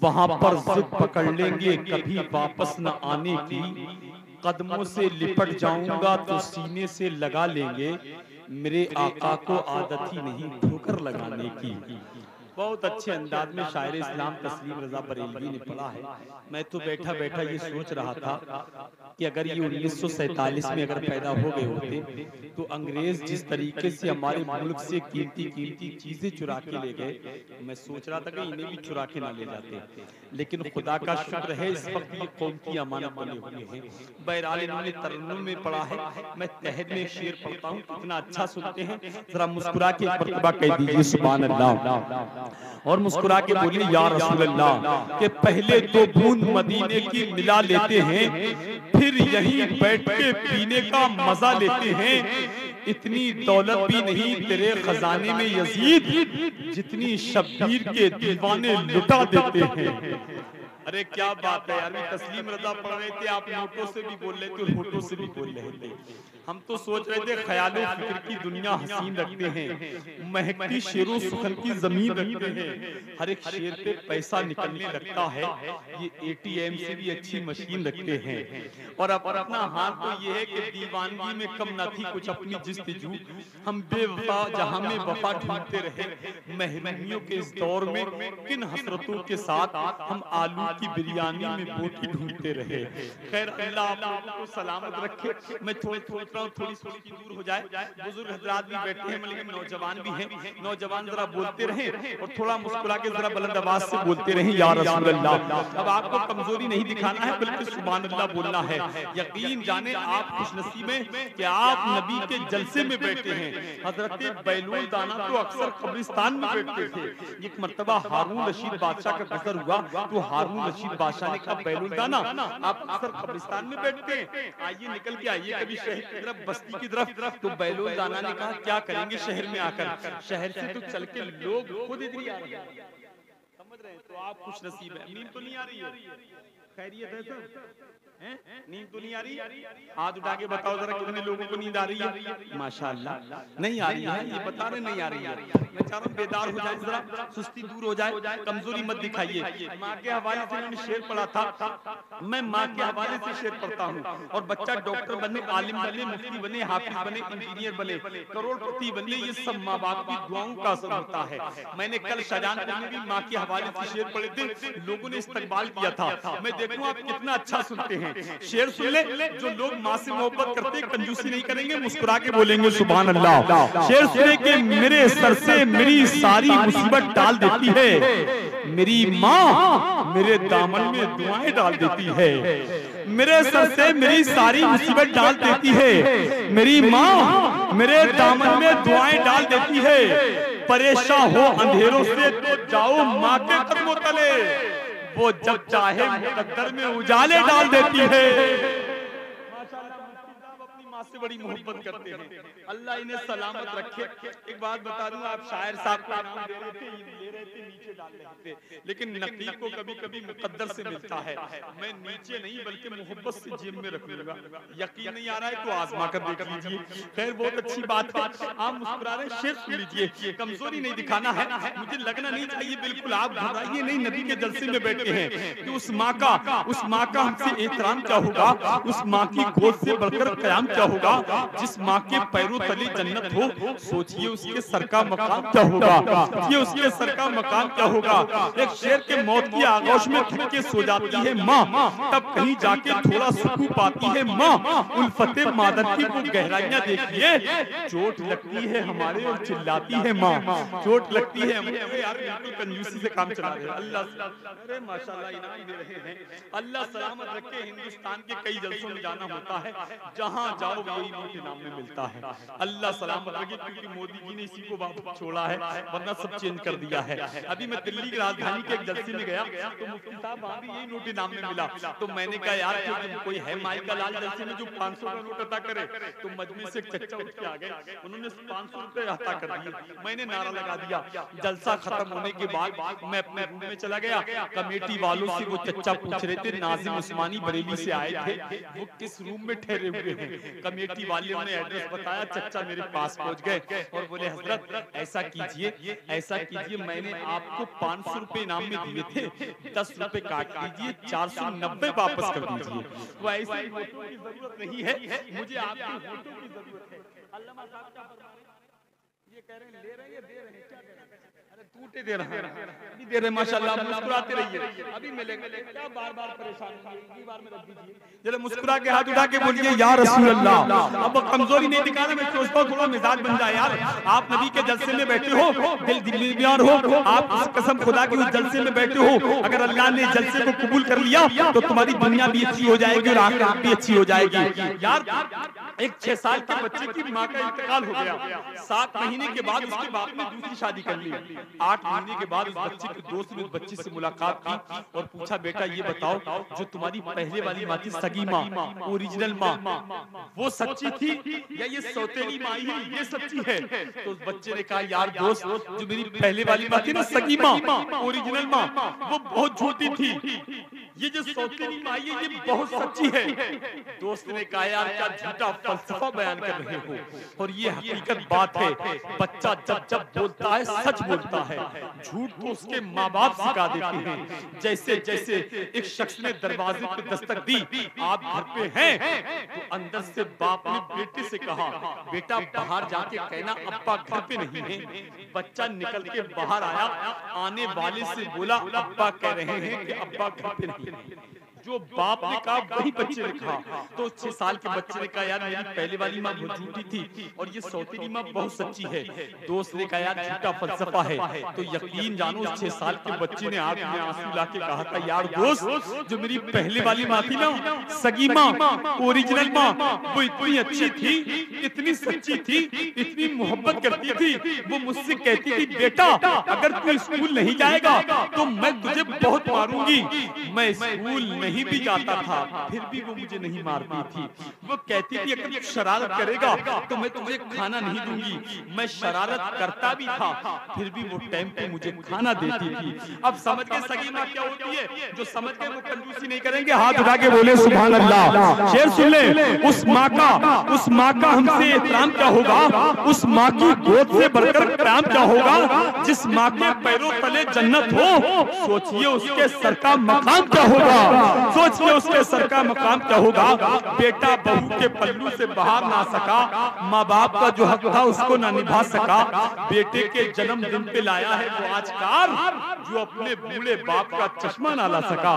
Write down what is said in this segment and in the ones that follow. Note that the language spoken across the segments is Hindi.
वहां पर जिद पकड़ लेंगे कभी वापस न आने की, कदमों से लिपट जाऊंगा तो सीने से लगा लेंगे, मेरे आका को आदत ही नहीं ठोकर लगाने की। बहुत अच्छे अंदाज में शायर इस्लाम तस्लीम रजा बरेलवी ने पढ़ा है। मैं तो बैठा बैठा ये सोच रहा था कि अगर ये 1947 में अगर पैदा हो गए होते तो अंग्रेज जिस तरीके से हमारे मुल्क से कीमती कीमती चीजें चुरा के ले गए, मैं सोच रहा था कि इन्हें भी चुरा के ना ले जाते। लेकिन खुदा का शुक्र है इस वक्त ये कौम की अमानत बने हुए हैं। बहरहाल इन्होंने तरन्नुम में पढ़ा है, मैं तहद में शेर पढ़ता हूँ, कितना अच्छा सुनते हैं। जरा मुस्कुरा के एक मर्तबा कह दीजिए सुभान अल्लाह, और मुस्कुरा के बोलिए या रसूल अल्लाह, के पहले तो बूंद मदीने की मिला लेते हैं, फिर यहीं बैठ के पीने का मजा लेते हैं। इतनी दौलत भी नहीं तेरे खजाने में यजीद, जितनी शब्बीर के दीवाने लुटा देते हैं। अरे क्या बात है यार, तस्लीम रजा पढ़ रहे थे, आप नोटों से भी बोल रहे थे, होठों से भी बोल रहे थे। हम तो सोच रहे थे ख्यालों फिक्र की दुनिया हसीन रखते हैं, महकती शेरों सुखन की जमीन रखते हैं। हर एक शेर पे पैसा निकलने लगता है, ये एटीएम से भी अच्छी मशीन रखते हैं। और अब अपना हाथ तो ये है कि दीवानगी में कम न थी कुछ अपनी जिस्तजू, हम बेवफा जहां में वफा ढूंढते रहे, महरूमियों के इस दौर में किन हसरतों के साथ हम आलू की बिरयानी में बोटी ढूंढते रहे। खैर अल्लाह आप लोगों को सलामत रखे। मैं थोड़ी सी दूर हो जाए, बुजुर्ग हजरात भी बैठे हैं, लेकिन नौजवान भी हैं, नौजवान जरा बोलते रहें और थोड़ा मुस्कुरा के जरा बुलंद आवाज से बोलते रहें या रसूल अल्लाह। अब आपको कमजोरी नहीं दिखाना है बल्कि सुभान अल्लाह बोलना है। यकीन जाने आप खुशनसीब हैं कि आप नबी के जलसे में बैठे हैं। हजरत बैलूल दाना तो अक्सर कब्रिस्तान में बैठते थे। एक मर्तबा हारून रशीद बादशाह का गुजर हुआ तो हारून रशीद बादशाह ने कहा बैलूल दाना आप अक्सर कब्रिस्तान में बैठते हैं, आइए निकल के आइए कभी शहर की तरफ, बस्ती की तरफ। तो बैलूल दाना ने कहा क्या करेंगे शहर में आकर, शहर से तो चल के लोग खुद इधर आ रहे हैं। समझ रहे हैं? तो आप खुश नसीब है। नींद तो नहीं आ रही है? खैरियत है सब? नींद तो नहीं आ रही? हाथ उठा के बताओ जरा कितने लोगों को नींद आ रही है? माशाअल्लाह नहीं आ रही है, ये बता रहे नहीं आ रही है। मैं चाह रहा हूँ बेदार हो जाए, जरा सुस्ती दूर हो जाए, कमजोरी मत दिखाइए। माँ के हवाले से मैंने शेर पढ़ा था, मैं माँ के हवाले से शेर पढ़ता हूँ। और बच्चा डॉक्टर बने, आलिम बने, मुफ्ती बने, हाफिज बने, इंजीनियर बने, करोड़पति बने, ये सब माँ बाप की दुआओं का असर होता है। मैंने कल शाहजहानपुर में भी माँ के हवाले से शेर पढ़े थे, लोगों ने इस्तकबाल किया था। मैं देखूं आप कितना अच्छा सुनते हैं। शेर सुन ले, जो लोग माँ से मोहब्बत करते कंजूसी नहीं करेंगे, मुस्कुरा के बोलेंगे सुभान अल्लाह। शेर सुने के मेरे सर से मेरी सारी मुसीबत डाल देती है, मेरी माँ मेरे दामन में दुआएं डाल देती है। मेरे सर से मेरी सारी मुसीबत डाल देती है, मेरी माँ मेरे दामन में दुआएं डाल देती है। परेशान हो अंधेरों से तो जाओ माँ के कदमों तले, वो जब चाहे मुकद्दर में उजाले डाल देती है। माँ से बड़ी मोहब्बत करते हैं, अल्लाह इन्हें सलामत रखे। एक बात बता दूं, आप शायर साहब को इनाम दे रहे थे नीचे डाल रहे थे, लेकिन नकीर को कभी कभी मुकद्दर से मिलता है। मैं नीचे नहीं बल्कि मोहब्बत से जेब में रख लूंगा। यकीन नहीं आ रहा है तो आजमा कर देख लीजिए। खैर बहुत अच्छी बात है, आप मुस्कुरा रहे, शेर सुन लीजिए। कमजोरी नहीं दिखाना है, मुझे लगना नहीं चाहिए बिल्कुल आप घबराइए नहीं, नबी के जलसे में बैठे हैं कि उस माँ का हमसे एहतराम क्या होगा, उस माँ की गोद से बढ़कर कयाम क्या होगा, जिस माँ के पैरों तले जन्नत हो। सोचिए उसके सर का मकाम क्या होगा, ये उसके सर का मकाम क्या होगा। एक शेर के मौत की आगोश में थक के सो जाती है माँ, तब कहीं जाके थोड़ा सुकून पाती है माँ। उल्फते मादर की वो गहराइयां देखिए, चोट लगती है हमारे और चिल्लाती है माँ, चोट लगती है हमें। यार बिल्कुल कंजूसी से काम चला रहे हैं। अल्लाह अरे माशाल्लाह इनाम दे रहे हैं, अल्लाह सलामत रखे। हिंदुस्तान के कई जलसों में जाना होता है, जहाँ जाओ यही नोट इनाम में मिलता है। अल्लाह सलामत रखे, क्योंकि मोदी जी ने इसी को वापस छोड़ा है, वरना सब चेंज कर दिया है। अभी मैं दिल्ली की राजधानी के एक जलसे में गया तो मुफ्ती साहब वहाँ भी यही नोट इनाम में मिला। तो मैंने कहा यार कोई है माई का लाल जलसे में जो 500 का नोट अता करे। तो मजमे से चच्चा उठ के आ गए, उन्होंने 500 रुपए अता कर दिए। मैंने नारा लगा दिया। जलसा खत्म होने के बाद मैं अपने रूम में चला गया। कमेटी वालों से वो चच्चा पूछ रहे थे, नाजिम उस्मानी बरेली से आए थे, वो किस रूम में ठहरे हुए हैं। कमेटी वाले ने एड्रेस बताया, चचा मेरे पास पहुंच गए और बोले हजरत ऐसा कीजिए, मैंने आपको 500 रुपए इनाम में दिए थे, 10 रुपए काट लीजिए, 490 वापस कर दीजिए। वो ऐसी वोटों की जरूरत नहीं है, मुझे आपके वोटों की जरूरत है। अल्लामा साहब क्या फरमा रहे हैं? ये कह रहे हैं ले रहे हैं, दे रहे हैं, क्या कह रहे हैं? अरे टूटे दे रहे हैं, अभी दे रहे हैं, माशाल्लाह, मुस्कुराते रहिए, अभी मिलेगा। क्या बार-बार परेशान होइए, बार में रख दीजिए, जरा मुस्कुरा के हाथ उठा के बोलिए या रसूल अल्लाह। अब कमजोरी नहीं दिखाना, मैं सोचता हूं थोड़ा मिजाज बन जाए यार। आप नबी के जलसे में बैठे हो, दिल बीमार हो, आप इस कसम खुदा की उस जलसे में बैठे हो, अगर अल्लाह ने जलसे को कबूल कर लिया तो तुम्हारी दुनिया भी अच्छी हो जाएगी और आखिरत भी अच्छी हो जाएगी। यार एक 6 साल के बच्चे की माँ का इंतकाल हो गया, 7 महीने के बाद उसके बाप ने दूसरी शादी कर ली। 8 महीने के बाद उस बच्चे के दोस्त ने उस बच्ची से मुलाकात की और पूछा, बेटा ये बताओ, जो तुम्हारी पहले वाली माँ थी, सगी माँ, ओरिजिनल माँ, वो सच्ची थी या ये सौतेली माँ ही ये सच्ची है? तो उस बच्चे ने कहा, यार दोस्त, जो मेरी पहले वाली माँ थी ना, सगी माँ, ओरिजिनल माँ, वो बहुत झूठी थी, ये जो सौतेली माँ ये बहुत सच्ची है। दोस्त ने कहा, यार क्या झूठा फलसफा बयान कर रहे हो, और ये हकीकत बात है। बच्चा जब जब बोलता है सच बोलता है, झूठ को उसके माँ बाप सिखा देते हैं। जैसे जैसे एक शख्स ने दरवाजे पे दस्तक दी, आप घर पे हैं, तो अंदर से बाप ने बेटे से कहा, बेटा बाहर जाके कहना अब्बा घर पे नहीं है। बच्चा निकल के बाहर आया, आने वाले से बोला, अब्बा कह रहे हैं कि अब्बा घर पे नहीं है। जो बाप ने कहा वही बच्चे ने कहा। तो 6 साल के बच्चे ने कहा, यार मेरी पहले वाली माँ बहुत झूठी थी और ये सौतेली माँ बहुत सच्ची है। दोस्त ने कहा, यार झूठा फलसफा है। तो यकीन जानो, उस 6 साल के बच्चे ने आंख में आंसू लाके कहा था, यार दोस्त, जो मेरी पहले वाली माँ थी ना, सगी माँ, ओरिजिनल माँ, वो इतनी अच्छी थी, इतनी सच्ची थी, इतनी मोहब्बत करती थी। वो मुझसे कहती थी, बेटा अगर तू स्कूल नहीं जाएगा तो मैं तुझे बहुत मारूंगी। मैं स्कूल नहीं भी जाता था, फिर भी वो मुझे नहीं मारती थी। वो कहती थी, अगर तू शरारत करेगा तो मैं तुझे खाना नहीं दूंगी। मैं शरारत करता भी था, फिर भी वो टाइम पे मुझे खाना देती थी। अब समझ गए सगी माँ क्या होती है? जो समझ गए वो कंजूसी नहीं करेंगे। हाथ उठा के बोले सुभान अल्लाह। शेर सुन ले, उस माँ का हमसे एहतराम क्या होगा? उस माँ की गोद से बढ़कर प्याम क्या होगा? जिस माँ के पैरों तले जन्नत हो, सोचिए उसके सर का मकाम क्या होगा? सोचिए उसके सर का मकाम क्या होगा? बेटा बहू के पल्लू से बाहर ना सका, माँ बाप का जो हक था उसको ना निभा सका। बेटे के जन्मदिन पे लाया है वो आज कार, जो अपने बूढ़े बाप का चश्मा ना ला सका,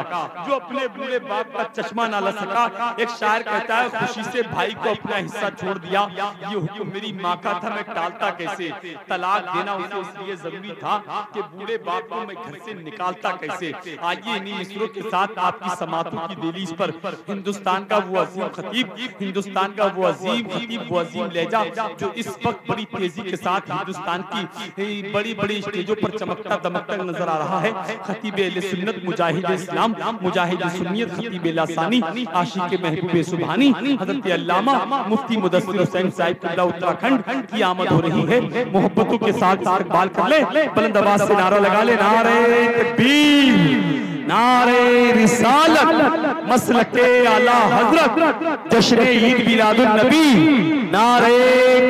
जो अपने बूढ़े बाप का चश्मा ना ला सका। एक शायर कहता है, खुशी से भाई को अपना हिस्सा छोड़ दिया, ये हुक्म मेरी माँ का था, मैं टालता कैसे? तलाक देना उसे इसलिए जरूरी था कि बूढ़े बाप को मैं घर से निकालता कैसे? आइए इन्हीं मिसरों के साथ आपकी समातों की दहलीज पर हिंदुस्तान का वो अजीम खतीब, हिंदुस्तान का वो अजीम खतीब, वो अजीम लहजा जो इस वक्त बड़ी तेजी के साथ हिंदुस्तान की बड़ी बड़ी स्टेजों पर चमकता दमकता नजर आ रहा है। खतीब अहले सुन्नत, मुजाहिद इस्लाम, मुजाहिद सुन्नियत, खतीब लासानी, आशिक महबूब सुभानी, हजरत अल्लामा मुफ्ती मुदस्सिर हुसैन साहिब किबला उत्तराखंड की आमद हो रही है। मोहब्बतों के साथ इस्तकबाल कर ले, बुलंद आवाज से नारा लगा ले, नारे तकबीर, नारे रिसालत, मसलके आला हजरत, जश्न ईद मिलादुन नबी, नारे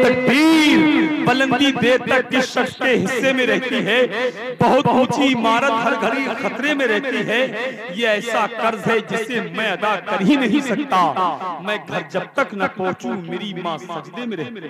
तकबीर। बुलंदी देर तक जिस शख्स के हिस्से में रहती है, बहुत ऊंची इमारत हर घड़ी खतरे में रहती है। ये ऐसा कर्ज है जिसे मैं अदा कर ही नहीं सकता। मैं घर जब तक न पहुंचूं मेरी माँ सजदे में रहती।